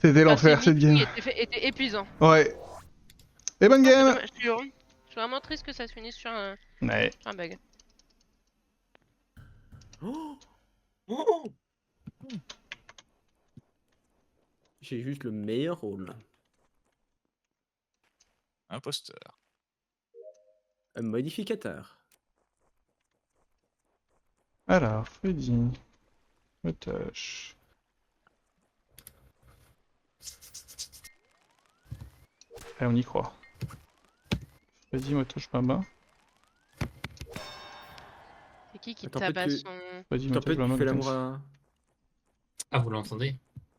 C'était l'enfer cette game. Était épuisant. Ouais. Et bonne game. Je suis vraiment triste que ça se finisse sur un Ouais. bug. Oh oh J'ai juste le meilleur rôle. Imposteur. Un modificateur. Alors, Freddy. Otage. Allez, on y croit. Freddy, motoche, Baba. C'est qui Attends, tabasse peut-être son... Freddy, T'as motoche, peut-être Baba. fait l'amour à... Ah, vous l'entendez?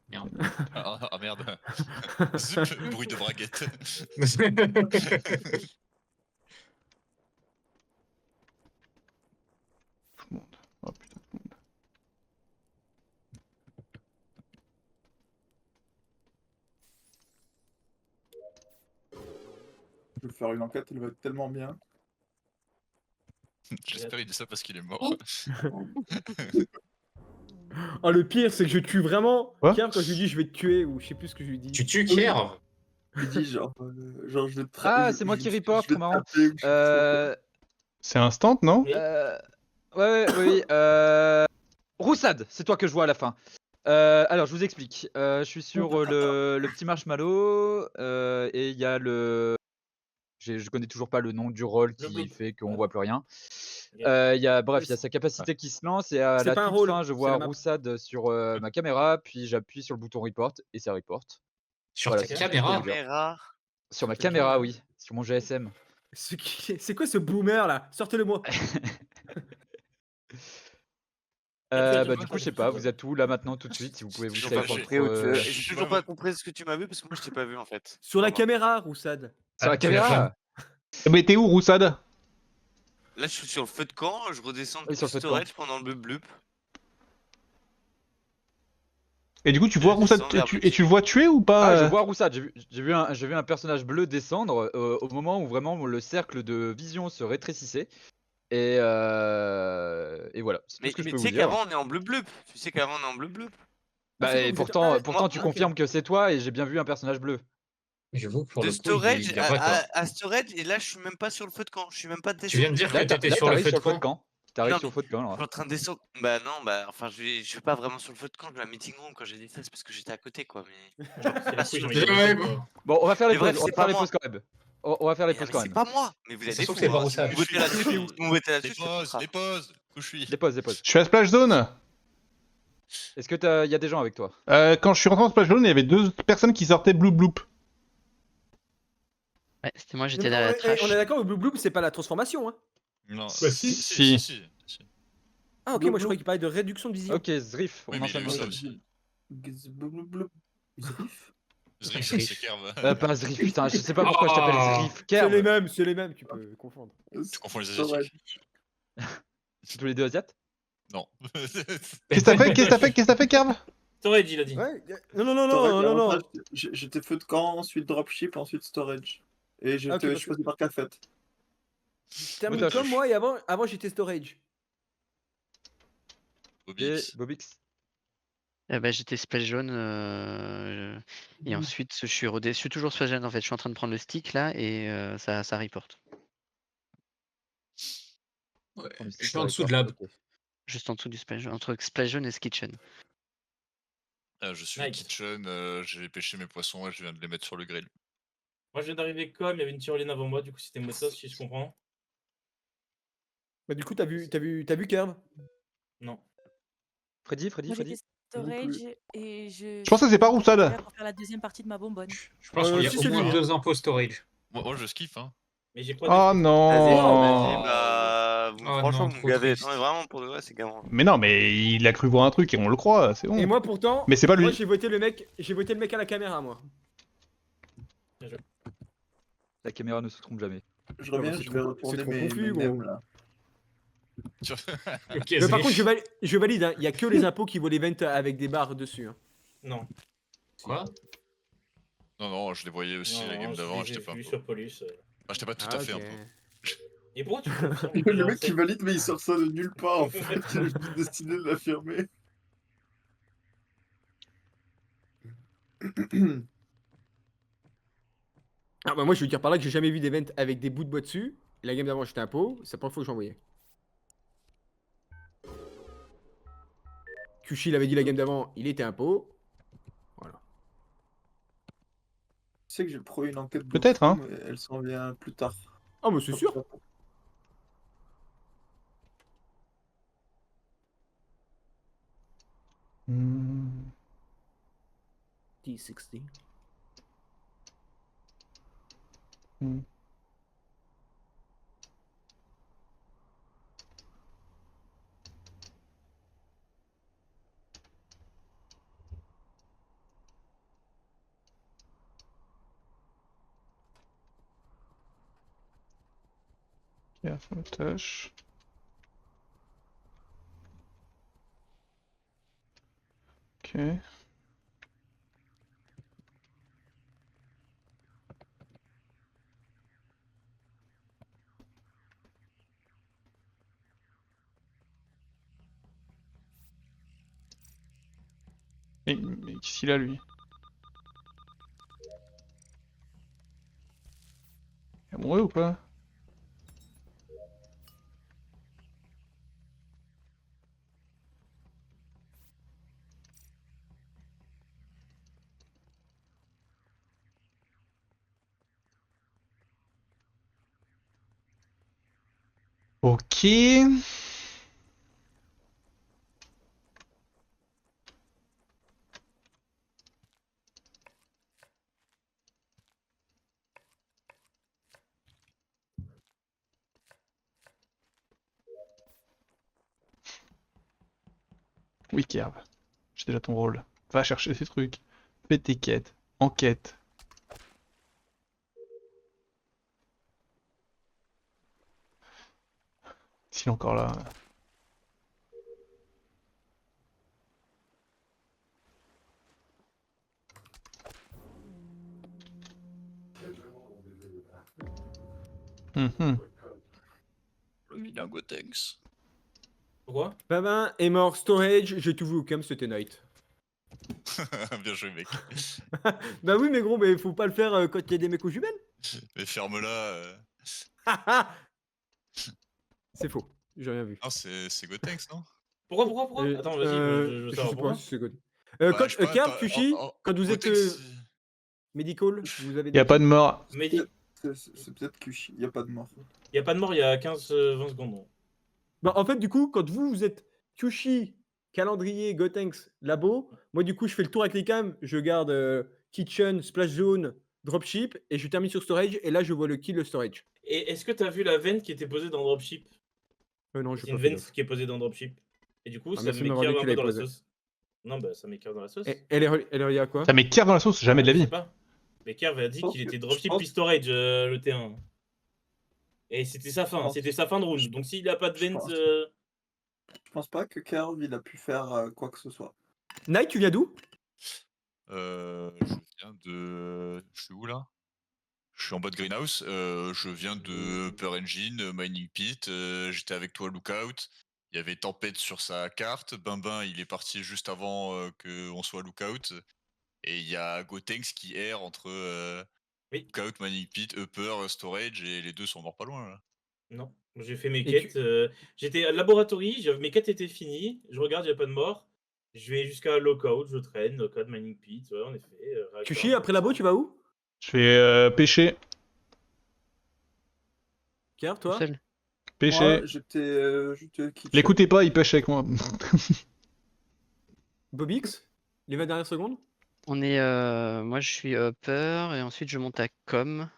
Merde. Ah merde. Zup, bruit de braguette. Tout le monde. Oh putain, tout le monde. Je vais faire une enquête, elle va être tellement bien. J'espère qu'il dit ça parce qu'il est mort. Oh, le pire, c'est que je tue vraiment Quoi Kerv quand je lui dis je vais te tuer ou je sais plus ce que je lui dis. Tu tues Kerv? Il dit genre je vais te Ah, c'est moi qui reporte, je vais te marrant. taper ou je sais pas quoi. C'est instant, non? Oui. Roussade, c'est toi que je vois à la fin. Alors, je vous explique. Je suis sur le petit marshmallow et il y a le. Je connais toujours pas le nom du rôle qui fait qu'on voit plus rien. Il y a, bref, il y a sa capacité qui se lance et à C'est la pas un toute rôle, fin, je c'est vois la map. Roussade sur ma caméra, puis j'appuie sur le bouton report et ça reporte. Sur Voilà, ta c'est tout ce que je peux caméra? vous dire. Caméra. Sur ma Ta caméra, caméra. oui. Sur mon GSM. C'est quoi ce boomer là? Sortez-le-moi. Du coup, je sais pas, vous êtes où là maintenant tout de suite, si vous pouvez vous J'ai faire toujours pas contre, compris où tu... J'ai toujours pas compris ce que tu m'as vu parce que moi je t'ai pas vu en fait. Sur la Vraiment. caméra, Roussade. Sur la Ah, tu l'as caméra. Mais t'es où, Roussade? Là je suis sur le feu de camp, je redescends Oui, sur le le feu de storage pendant le blub blub. Et du coup, tu vois Je Roussade descends vers et tu le vois tuer ou pas? Ah, je vois Roussade, j'ai vu un personnage bleu descendre au moment où vraiment le cercle de vision se rétrécissait. Et voilà, c'est tout Mais ce que je tu peux vous sais dire. qu'avant on est en bleu bleu. Tu sais qu'avant on est en bleu bleu. Bah, c'est et bon, vous êtes- pourtant, ah, pourtant tu ok. confirmes que c'est toi et j'ai bien vu un personnage bleu. J'avoue que pour De le coup, storage il est raccord. à storage et là je suis même pas sur le feu de camp. Je suis même pas descendu. Tu viens de dire Là, que t'étais là, sur le t'arrives feu sur de le feu de camp. camp. T'arrives Non, sur le feu de camp Je là. suis en train de descendre. Bah non, bah enfin je vais pas vraiment sur le feu de camp, je vais à meeting room quand j'ai dit ça, c'est parce que j'étais à côté quoi. Mais. Bon, on va faire les Mais bref, pauses, on c'est va faire pas les moi. pauses quand même. On va faire les Mais pauses c'est quand même. pas moi. Mais vous Ça êtes se des trouve fous. que c'est pas Hein. Roussade. Si vous votez là-dessus, vous votez Les là-dessus. pauses, les pauses. Où je suis? Des pauses, des pauses. Je suis à Splash Zone. Est-ce que y a des gens avec toi? Quand je suis rentré en Splash Zone, il y avait deux personnes qui sortaient bloop bloop. Ouais, c'était moi, Mais j'étais derrière la trash. on est d'accord, le blue blue c'est pas la transformation. Hein. Non. Bah, si. Ah ok, Blue moi je blue. croyais qu'il parlait de réduction de vision. Ok, Zrif, Oui, on mais il a enchaîne. vu ça aussi. Zrif. Zrif, c'est Kerv. Pas Zrif, putain, je sais pas pourquoi je t'appelle Zrif. C'est les Kerv. mêmes, tu peux confondre. Tu confonds les Storage. asiatiques. C'est tous les deux asiates? Non. Qu'est-ce que t'as fait, Kerv? Storage, il a dit. Ouais, non. Storage, avant ça, j'étais feu de camp, ensuite dropship, ensuite storage. Et Ah, ok, je parce suis passé par Cafet. Je termine Motoche. comme moi et avant j'étais storage. Et Bobix. Bobix. Bah, j'étais splash jaune et ensuite je suis toujours splash jaune en fait. Je suis en train de prendre le stick là et ça reporte. Ouais, je suis en dessous de lab. Juste en dessous du splash jaune, entre splash jaune et kitchen. Je suis Nice. kitchen, j'ai pêché mes poissons et je viens de les mettre sur le grill. Moi, je viens d'arriver comme, il y avait une tyrolienne avant moi, du coup, c'était motos, si je comprends. Bah du coup t'as vu Kerb? Non. Freddy. Moi j'étais storage et Je pense que c'est pas Roussade. pour faire la deuxième partie de ma bonbonne. Je pense qu'il y a si, au c'est moins lui, hein. 2 impôts storage. Moi je skiffe, hein. Mais j'ai pas Oh Vas-y, non. bah. Oh Franchement, non, vous trop me gavez. triste. Non, mais vraiment, pour de vrai, c'est gavant. Mais non, mais il a cru voir un truc et on le croit, c'est bon. Et moi pourtant, Mais c'est pas lui. moi j'ai voté le mec à la caméra moi. La caméra ne se trompe jamais. Je reviens, c'est je vais trop- retourner c'est trop mes confus, nems, gros. là. Ok, Mais par Zrif. contre je valide, hein. Il y a que les impôts qui vaut les ventes avec des barres dessus. Hein. Non. Quoi? Non, je les voyais aussi la game d'avant, j'étais pas. vu sur Polus. J'étais pas tout à fait un peu. Et pourquoi tu Le mec qui valide, mais il sort ça de nulle part en fait. Il a juste décidé de l'affirmer. Ah bah moi je veux dire par là que j'ai jamais vu d'event avec des bouts de bois dessus. Et la game d'avant j'étais un pot, c'est la première fois que j'en voyais. Kushi l'avait dit la game d'avant, il était un pot. Voilà. Tu sais que j'ai pro une enquête de Peut-être, fou, hein. mais elle s'en vient plus tard. Ah mais c'est sûr. Hmm. T60. Hmm. Il y a son touch. Ok. Mais qu'est-ce qu'il a lui? Il est amoureux ou pas? Ok. Oui, Kerv. J'ai déjà ton rôle. Va chercher ces trucs. Fais tes quêtes. Enquête. S'il est encore là. Mhm. Le vilain Gotenks. Pourquoi? Babin est mort storage, j'ai tout vu comme c'était night. Bien joué, mec. Bah oui mais gros mais faut pas le faire quand il y a des mecs aux jumelles. Mais ferme-la. C'est faux, j'ai rien vu. Non, c'est Gotenks, non? Pourquoi? Attends, vas-y, je veux je savoir sais pas pourquoi. si c'est good. Bah, Quand je sais pas, Kerv, Kushi, quand vous êtes Gotenks, medical, vous avez Y a pas de mort. Mais C'est peut-être Kushi, y a pas de mort. y a pas de mort, il y a 15-20 secondes. Non. Bah en fait du coup quand vous êtes Kushi, calendrier, Gotenks, labo, moi du coup je fais le tour avec les cams, je garde kitchen, splash zone, dropship et je termine sur storage et là je vois le kill le storage. Et est-ce que t'as vu la veine qui était posée dans Dropship? Non, C'est j'ai une pas fait veine gaffe. qui est posée dans Dropship. Et du coup, Ah, ça merci de m'avoir m'écarte dit que un tu peu l'avais dans la posée. sauce. Non, bah ça m'écarte dans la sauce. Elle est reliée à quoi? Ça met Kerv dans la sauce, jamais de la Je sais vie. pas. Mais Kerv a dit pense qu'il que- était je dropship pense- puis storage le T1. Et c'était sa fin, pense- c'était sa fin de round. Donc s'il a pas de je vent, pense. Je pense pas que Kerv il a pu faire quoi que ce soit. Nike, tu viens d'où? je viens de. Je suis où là? Je suis en bas de Greenhouse. Je viens de Upper Engine, Mining Pit. J'étais avec toi, Lookout. Il y avait Tempête sur sa carte. Bimbin, il est parti juste avant qu'on soit Lookout. Et il y a Gotenks qui erre entre Oui. Lookout, Mining Pit, Upper, Storage. Et les deux sont morts pas loin là. Non, j'ai fait mes Et quêtes. J'étais à laboratory, mes quêtes étaient finies. Je regarde, il n'y a pas de mort. Je vais jusqu'à Lookout, je traîne, Lookout, Mining Pit, ouais, en effet. Kushi, après labo, tu vas où? Je vais pêcher. Kerv, Tout toi? seul. Pêcher. Moi, j'étais kitchen. L'écoutez pas, il pêche avec moi. Bobix? Les 20 dernières secondes? On est, moi je suis upper et ensuite je monte à com.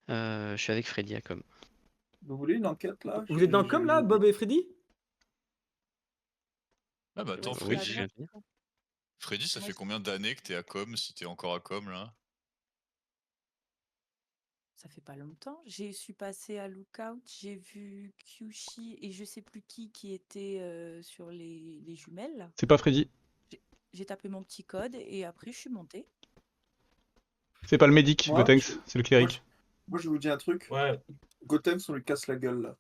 Je suis avec Freddy à com. Vous voulez une enquête là? Vous êtes dans le com là, Bob et Freddy? Ah bah attends, Oui, Freddy. je viens de dire. Freddy, ça Moi, fait je- combien d'années que t'es à com si t'es encore à com là? Ça fait pas longtemps. Je suis passée à Lookout, j'ai vu Kyushi et je sais plus qui était sur les jumelles. C'est pas Freddy. J'ai tapé mon petit code et après je suis montée. C'est pas le médic, Moi, Gotenks. C'est le cléric. Moi, je vous dis un truc. Ouais. Gotenks, on lui casse la gueule là.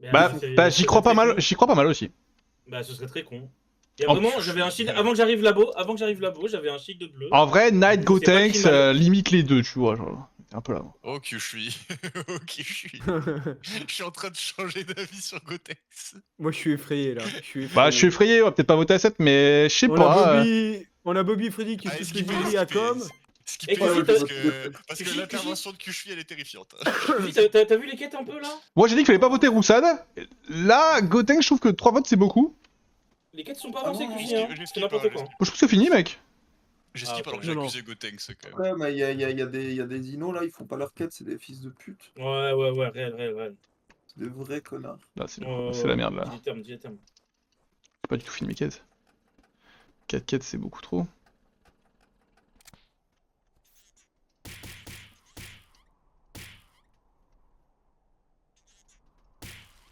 Mais Bah, après, bah, ce j'y serait crois pas très mal. con. J'y crois pas mal aussi. Bah, ce serait très con. Et Oh, vraiment, j'avais un shield. Avant que j'arrive là-bas, j'avais un shield bleu. En vrai, Knight Je sais pas qui Gotenks m'a- limite les deux, tu vois. Genre, c'est un peu là. Oh, qui je suis. Oh, qui je suis. Je suis en train de changer d'avis sur Gotex. Moi, je suis effrayé là. Je suis effrayé. Bah, je suis effrayé, on va peut-être pas voter à 7, mais je sais pas. On a Bobby et Freddy qui Allez, se skipper, fait à com. skipper, Et Kushi, parce que Kushi, l'intervention de Kushi, elle est terrifiante. Oui, t'as vu les quêtes un peu là? Moi, j'ai dit qu'il fallait pas voter Roussad. Là, Gotenks, je trouve que 3 votes, c'est beaucoup. Les quêtes sont pas Ah avancées, non, Kushi, hein. j'ai C'est n'importe quoi. Moi, je trouve que c'est fini, mec. J'ai skip Ah, alors que ok. j'ai Non, accusé Gotenks quand même. Ouais, mais il y a des dinos là, ils font pas leur quête, c'est des fils de pute. Ouais, réel. C'est des vrais connards. Là, c'est la merde, là. Dis les termes. J'ai pas du tout fini mes quêtes. 4 quêtes, c'est beaucoup trop.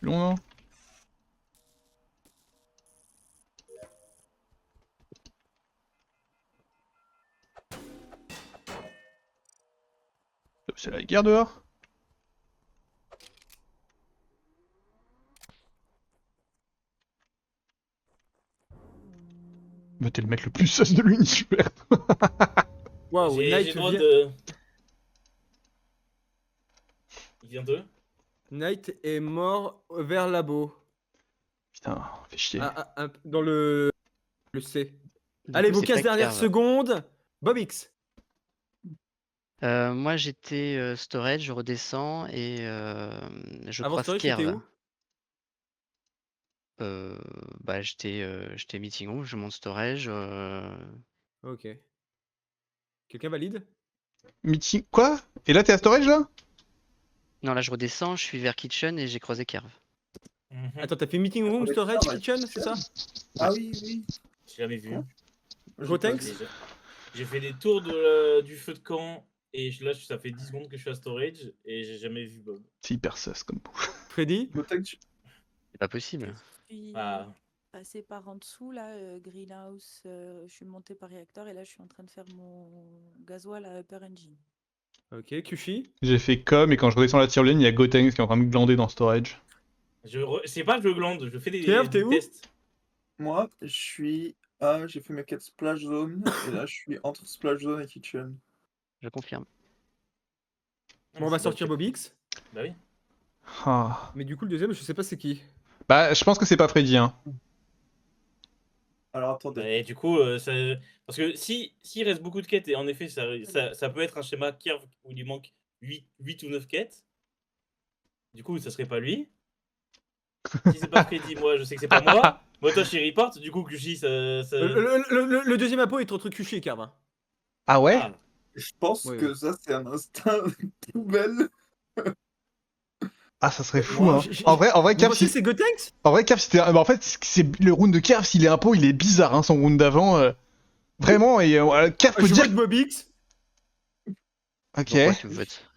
Long, non? C'est la guerre dehors. Mais t'es le mec le plus sus de l'univers. Waouh, J'ai Knight le droit vient... de. Il vient de. Knight est mort vers labo. Putain, fait chier. Dans le C. Du Allez, coup, vos c'est 15 pas dernières Kerv. secondes. Bobix. Moi, j'étais storage, je redescends et je Avant croise storage, t'étais Kerv. où? Bah, j'étais meeting room, je monte storage. Ok. Quelqu'un valide? Meeting. Quoi? Et là, t'es à storage là? Non, là, je redescends, je suis vers kitchen et j'ai croisé Kerv. Attends, t'as fait meeting room, storage, kitchen, c'est ça? Ah oui, oui. J'ai jamais vu. Gotenks? J'ai fait des tours du feu de camp et là, ça fait 10 secondes que je suis à storage et j'ai jamais vu Bob. C'est hyper sus comme bouffe. Freddy? Gotenks, C'est pas possible. Je suis Ah. passée par en dessous, là, greenhouse, je suis montée par réacteur et là, je suis en train de faire mon gasoil à Upper Engine. Ok, Kushi? J'ai fait comme et quand je redescends la tyrolienne, il y a Gotenks qui est en train de glander dans storage. C'est pas que je glande, je fais des Kerv, t'es où? tests. moi, je suis. Ah, j'ai fait mes quêtes splash zone, et là, je suis entre splash zone et kitchen. Je confirme. Bon, on va sortir Bobix. Bah oui. Ah. Mais du coup, le deuxième, je sais pas c'est qui. Bah, je pense que c'est pas Freddy, hein. Alors attendez. Et du coup, parce que s'il reste beaucoup de quêtes, et en effet, ça peut être un schéma Kerv où il lui manque 8 ou 9 quêtes. Du coup, ça serait pas lui. Si c'est pas Freddy, moi, je sais que c'est pas moi. Moi, toi, je suis report. Du coup, Kushi, ça. Le deuxième impôt est entre Kushi et Kerv. Hein. Ah ouais? Ah, Je pense Oui, que oui. ça, c'est un instinct poubelle. Ah, ça serait fou, Moi, hein. j'ai- En vrai, Vous Kerv, pensez que c'est Gotenks? c'était. Bah, en fait, c'est le round de Kerv, s'il est impôt, il est bizarre, hein, son round d'avant. Vraiment, et Kerv peut Je dire. vote Bobix. Ok. Pourquoi tu me votes?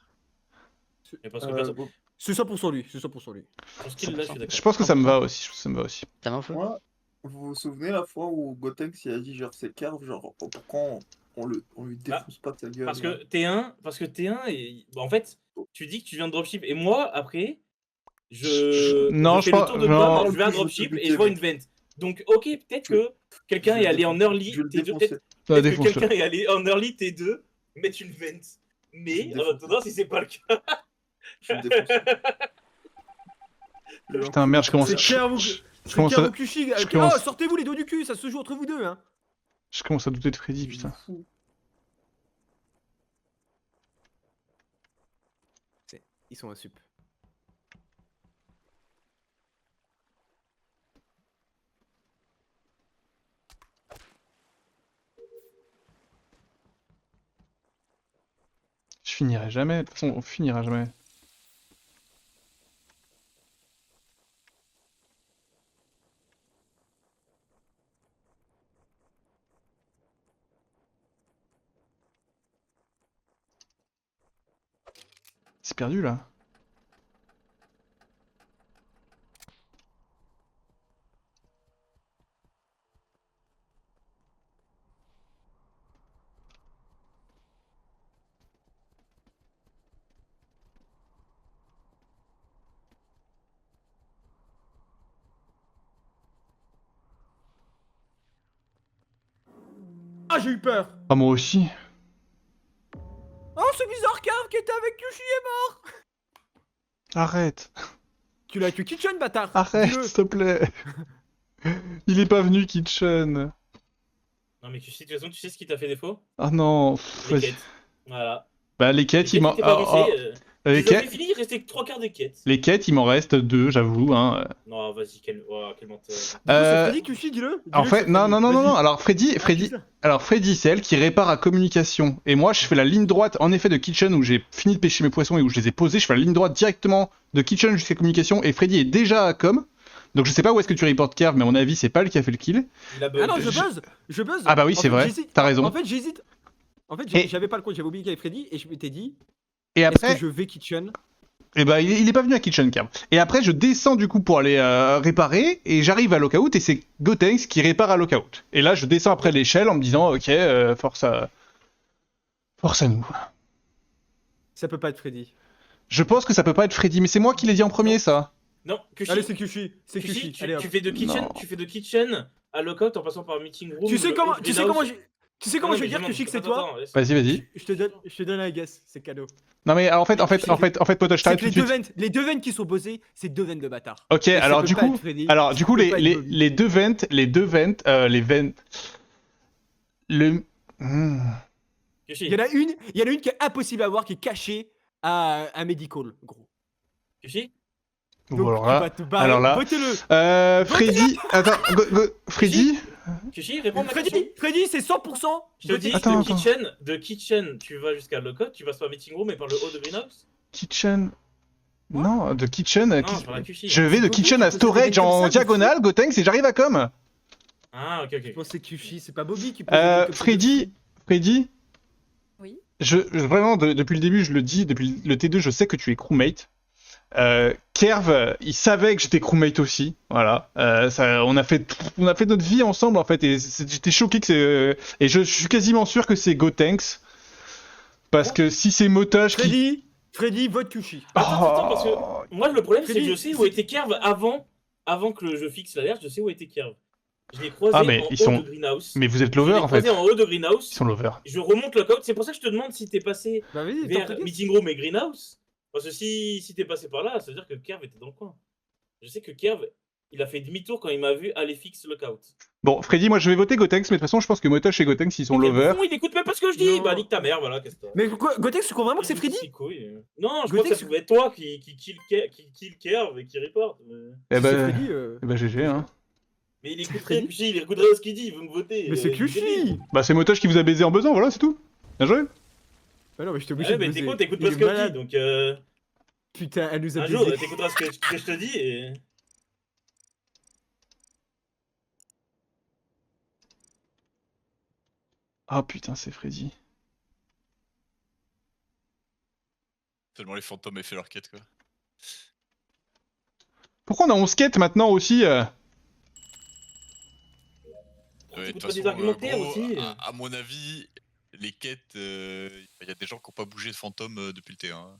mais parce que Bon, C'est 100% lui, c'est 100% lui. sur skill, là, je suis d'accord. Je pense que ça me va aussi. Ça me va aussi. T'as main au feu? moi, vous vous souvenez la fois où Gotenks il a dit genre c'est Kerv, genre pourquoi on lui défonce pas sa gueule Parce là. que T1, et, en fait, tu dis que tu viens de dropship. Et moi, après, Non, je fais je le pense- tour de non. Bob, je vais à Je vais dropship te et je vois une buter, vente. Donc, ok, peut-être que quelqu'un je vais est allé en défoncer. early Je vais le T2. défoncer. Peut-être Ça que défonce quelqu'un est allé en early T2 mettre une vente. Mais Je en attendant, si c'est pas le cas. Je vais le défoncer. Je vais Putain, merde, je commence. C'est Kerv ou Je commence Kerv à. ou Kushi. je commence- Oh, sortez-vous les doigts du cul, ça se joue entre vous deux. Hein. Je commence à douter de Freddy, putain. Ils sont un sup. Je finirai jamais. De toute façon, on finira jamais. C'est perdu là. Ah, j'ai eu peur. Ah, moi aussi. Oh, c'est bizarre, Carve qui était avec Kyushi est mort. Arrête. Tu l'as tué Kitchen, bâtard. Arrête, Dis-le. s'il te plaît. Il est pas venu, Kitchen. Non, mais Kyushi, de toute façon, tu sais ce qui t'a fait défaut? Ah non. Les Vas-y. quêtes. Voilà. Bah, les quêtes, il m'en. t'étais pas Ah, blessé, ah, les tu les avais quêtes, fini, il restait que 3 quarts des quêtes. les quêtes, il m'en reste 2, j'avoue. Hein. Non, vas-y, quel menteur. Du coup, c'est Euh, Freddy, Kyushi, dis-le. En Dis-le, fait, c'est non, Freddy. non, non, non, Vas-y. non. Alors, Freddy, c'est elle qui répare à communication. Et moi, je fais la ligne droite, en effet, de Kitchen où j'ai fini de pêcher mes poissons et où je les ai posés. Je fais la ligne droite directement de Kitchen jusqu'à communication. Et Freddy est déjà à com. Donc, je sais pas où est-ce que tu reportes Kerv, mais à mon avis, c'est pas lui qui a fait le kill. Il a Ah non, bug. je buzz. Ah bah oui, En c'est fait, vrai. j'hésite. T'as raison. En fait, j'hésite. En fait, Et- j'avais pas le compte, j'avais oublié qu'il y avait Freddy et je m'étais dit, Et est-ce après, que je vais Kitchen? eh ben, il est pas venu à Kitchen Kerv. Et après, je descends du coup pour aller réparer. Et j'arrive à Lockout et c'est Gotenks qui répare à Lockout. Et là, je descends après l'échelle en me disant, ok, force à nous. Ça peut pas être Freddy. Je pense que ça peut pas être Freddy, mais c'est moi qui l'ai dit en premier, ça. Non, Kyushi. Allez, c'est Kyushi. C'est Kyushi, Kyushi. tu, Allez, hop. tu fais de kitchen, Non. tu fais de kitchen à lockout en passant par meeting room. Tu sais le comment, haut tu sais greenhouse. comment, tu sais comment Non, je vais mais dire non, Kyushi que c'est attends, toi? attends, laisse- Vas-y. Je te donne un guess, c'est cadeau. Non mais en fait, Pote, je C'est t'arrête que tout de suite. les deux veines qui sont posés, c'est deux veines de bâtard. Ok, Et ça alors peut du pas coup, être Freddy, alors ça du coup peut pas être les Bobby. deux ventes, les ventes, le. Hmm. Kyushi, Il y en a une qui est impossible à voir, qui est cachée à un medical, gros. Kyushi, Bon, Donc, alors tu là, vas te barrer. alors là, Votez-le. Freddy, attends, Freddy, Kyushi, réponds à ma question. Freddy, c'est 100%. Je te dis, Attends, de kitchen, tu vas jusqu'à lockout, tu passes par meeting room et par le haut de greenhouse. Kitchen, non, de Kitchen, Non, je parle à Kyushi. je vais de C'est Kitchen Bobby à qui pose des Storage comme en ça, diagonale, Gotenks et j'arrive à com. Ah, ok. Je pense que c'est Kyushi, c'est pas Bobby qui pose des comme ça. Freddy, Oui. vraiment, depuis le début, je le dis, depuis le T2, je sais que tu es crewmate. Kerv, il savait que j'étais crewmate aussi, voilà. On a fait notre vie ensemble en fait, et j'étais choqué que c'est. Et je suis quasiment sûr que c'est Gotenks, parce que si c'est Motage qui. Freddy, vote Kyushi. Attends, parce que moi le problème c'est que Freddy, je sais où était Kerv avant que je fixe l'alerte, je sais où était Kerv. Je l'ai croisé Ah, mais en ils haut sont- de greenhouse. Mais vous êtes Je lover l'ai en fait. croisé en haut de greenhouse. Ils sont lover. Je remonte lockout, c'est pour ça que je te demande si t'es passé Bah vas-y, vers tente le guess. meeting room et greenhouse. Parce que si t'es passé par là, ça veut dire que Kerv était dans le coin. Je sais que Kerv, il a fait demi-tour quand il m'a vu aller fixe lockout. Bon, Freddy, moi je vais voter Gotenks, mais de toute façon, je pense que Motage et Gotenks ils sont Mais quel lover. con, il écoute même pas ce que je dis. Non. Bah nique ta mère, voilà, qu'est-ce que t'as. Mais quoi, Gotex, tu crois vraiment que c'est Freddy? Non, je crois que ça pouvait être toi qui kill Kerv et qui reporte. Eh Si c'est ben, Freddy, GG, hein. Mais il C'est écouterait Freddy Kyushi, il écouterait ce qu'il dit, il veut me voter. Mais c'est il est débile. Kyushi. Bah, c'est Motage qui vous a baisé en besoin, voilà, c'est tout. Bien joué. Bah non, mais je t'ai Ouais, obligé de mais buzzer. t'écoutes Il pas est ce que je dis, malade. donc Putain, elle nous a un jour baisé. t'écouteras ce que je te dis et... Ah putain, c'est Freddy. Tellement les fantômes aient fait leur quête, quoi. Pourquoi on a 11 quêtes maintenant aussi Ouais, de T'écoutes toute pas des façon, argumentaires gros, aussi. à mon avis, les quêtes, il y a des gens qui n'ont pas bougé de fantôme depuis le T1.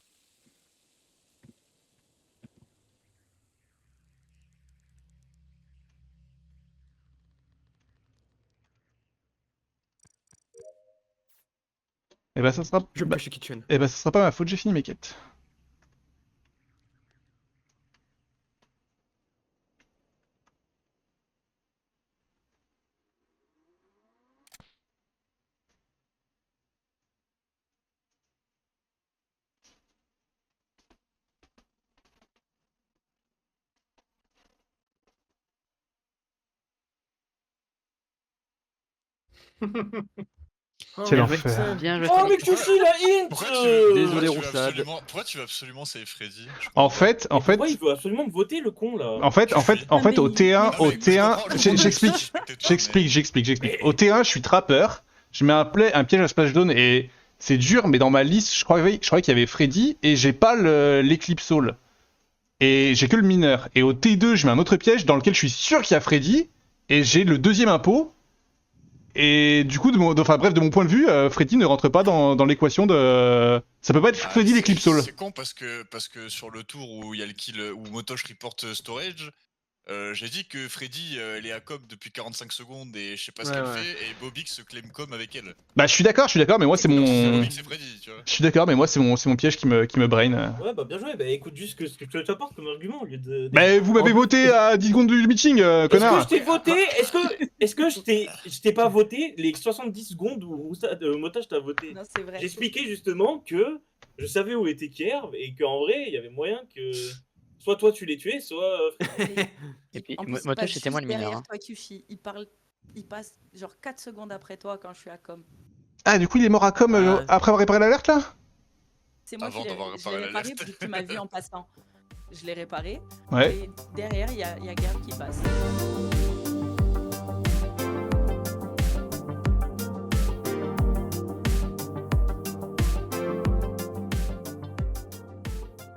Eh ben, ça sera. Je vais Bah, pas chez Kitchen. eh ben, ça sera pas ma faute, j'ai fini mes quêtes. Quel enfer. Bien joué. Oh mais Freddy. Kyushi la hint Pourquoi tu veux, Désolé, pourquoi tu veux Roussade. absolument- pourquoi tu veux absolument save Freddy? Je En comprends pas. fait, Pourquoi il veut absolument me voter le con là au T1, Non, mais je comprends, j'explique. J'explique. Au T1, je suis trappeur. Je mets un piège à splashdown et c'est dur, mais dans ma liste, je croyais qu'il y avait Freddy et j'ai pas l'Eclipse Soul. Et j'ai que le mineur. Et au T2, je mets un autre piège dans lequel je suis sûr qu'il y a Freddy et j'ai le deuxième impôt. Et du coup, de mon point de vue, Freddy ne rentre pas dans l'équation de. Ça peut pas être Ah, Freddy l'Eclipse Soul. C'est con parce que sur le tour où il y a le kill où Motosh reporte storage, J'ai dit que Freddy, elle est à com depuis 45 secondes et je sais pas ce Ouais, qu'elle ouais. fait, et Bobix se claim com avec elle. Bah, je suis d'accord, mais moi, c'est Donc, mon. Bobix et Freddy, tu vois. Je suis d'accord, mais moi, c'est mon piège qui me brain. Ouais, bah bien joué, bah écoute juste ce que tu t'apportes comme argument au lieu de. Bah, vous m'avez voté à 10 secondes du meeting, Est-ce que connard. je t'ai voté? Est-ce que je t'ai pas voté les 70 secondes où Motage t'a voté? Non, c'est vrai. J'expliquais justement que je savais où était Kierv et qu'en vrai, il y avait moyen que soit toi tu l'aies tué, soit. Et puis, En plus, il Motage, passe c'est témoin juste de mineur. derrière Hein. toi, Kyushi. Il passe genre 4 secondes après toi quand je suis à com. Ah, du coup, il est mort à com après avoir réparé l'alerte là? C'est moi Avant qui d'avoir je réparé l'ai réparé l'alerte. vu que tu m'as vu en passant. Je l'ai réparé. Ouais. Et derrière, il y a Gab qui passe.